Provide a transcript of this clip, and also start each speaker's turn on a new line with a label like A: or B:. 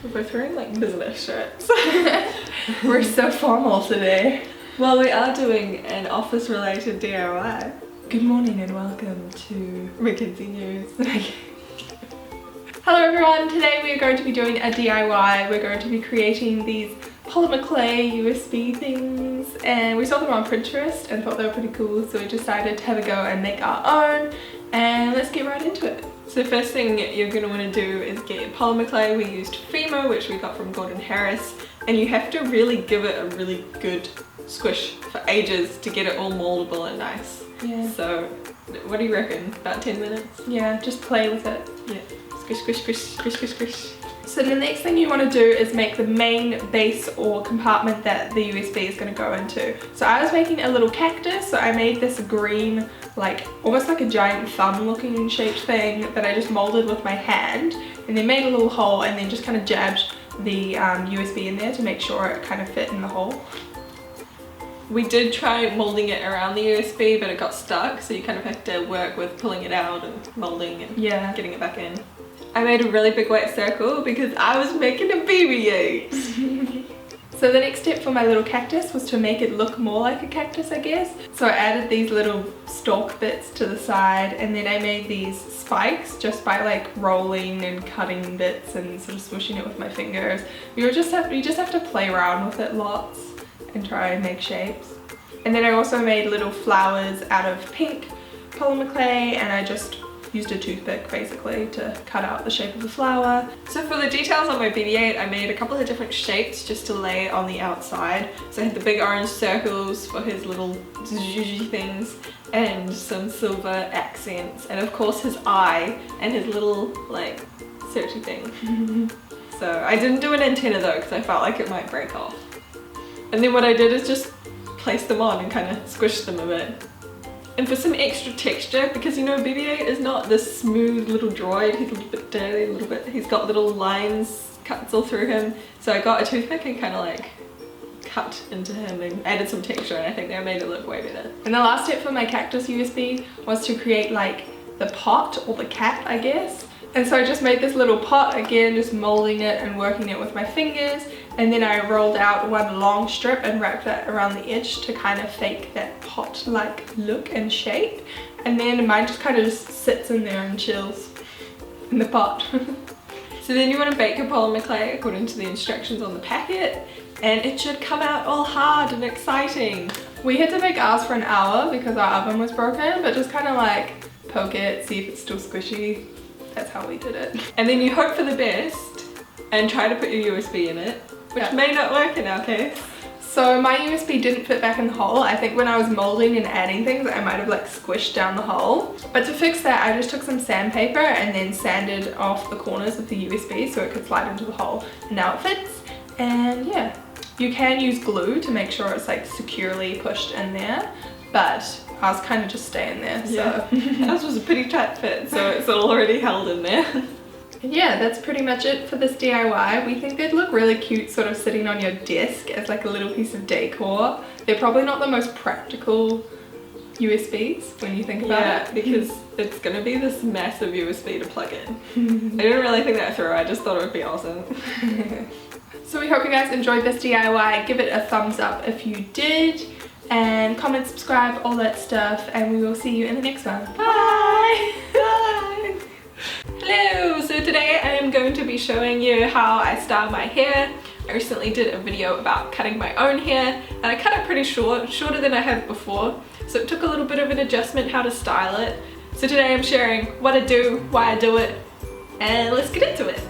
A: We're both wearing like business shirts.
B: We're so formal today.
A: Well, we are doing an office related DIY.
B: Good morning and welcome to
A: Mackenzie News.
B: Hello everyone, today we are going to be doing a DIY. We're going to be creating these polymer clay USB things, and we saw them on Pinterest and thought they were pretty cool, so we decided to have a go and make our own, and let's get right into it.
A: So first thing you're going to want to do is get your polymer clay. We used Fimo, which we got from Gordon Harris, and you have to really give it a really good squish for ages to get it all moldable and nice.
B: Yeah.
A: So what do you reckon? About 10 minutes?
B: Yeah, just play with it.
A: Yeah. Squish, squish, squish, squish, squish, squish.
B: So the next thing you want to do is make the main base or compartment that the USB is going to go into. So I was making a little cactus, so I made this green, like almost like a giant thumb looking shaped thing that I just molded with my hand, and then made a little hole and then just kind of jabbed the USB in there to make sure it kind of fit in the hole.
A: We did try molding it around the USB, but it got stuck, so you kind of have to work with pulling it out and molding and getting it back in. I made a really big white circle because I was making a BB8.
B: So the next step for my little cactus was to make it look more like a cactus, I guess. So I added these little stalk bits to the side, and then I made these spikes just by like rolling and cutting bits and sort of swishing it with my fingers. You just have to play around with it lots and try and make shapes. And then I also made little flowers out of pink polymer clay, and I just used a toothpick basically to cut out the shape of the flower.
A: So for the details on my BB8, I made a couple of different shapes just to lay on the outside. So I had the big orange circles for his little zhuzh things and some silver accents, and of course his eye and his little like searchy thing. So I didn't do an antenna though because I felt like it might break off. And then what I did is just place them on and kind of squish them a bit. And for some extra texture, because you know BB8 is not this smooth little droid, he's a little bit dirty, a little bit, he's got little lines, cuts all through him. So I got a toothpick and kind of like cut into him and added some texture, and I think that made it look way better.
B: And the last step for my cactus USB was to create like the pot or the cap, I guess. And so I just made this little pot, again just molding it and working it with my fingers, and then I rolled out one long strip and wrapped that around the edge to kind of fake that pot-like look and shape. And then mine just kind of just sits in there and chills in the pot.
A: So then you want to bake your polymer clay according to the instructions on the packet, and it should come out all hard and exciting.
B: We had to bake ours for an hour because our oven was broken, but just kind of like poke it, see if it's still squishy. That's how we did it.
A: And then you hope for the best and try to put your USB in it, which may not work in our case.
B: So my USB didn't fit back in the hole. I think when I was molding and adding things, I might have like squished down the hole. But to fix that, I just took some sandpaper and then sanded off the corners of the USB so it could slide into the hole. And now it fits. And yeah, you can use glue to make sure it's like securely pushed in there, but ours kind of just stay in there. So
A: yeah. Ours was a pretty tight fit, so it's already held in there.
B: And yeah, that's pretty much it for this DIY. We think they'd look really cute sort of sitting on your desk as like a little piece of decor. They're probably not the most practical USBs when you think about it.
A: Because it's going to be this massive USB to plug in. I didn't really think that through, I just thought it would be awesome.
B: So we hope you guys enjoyed this DIY. Give it a thumbs up if you did, and comment, subscribe, all that stuff, and we will see you in the next one. Bye!
A: Bye! Hello! So today I am going to be showing you how I style my hair. I recently did a video about cutting my own hair, and I cut it pretty short, shorter than I have before, so it took a little bit of an adjustment how to style it. So today I'm sharing what I do, why I do it, and let's get into it.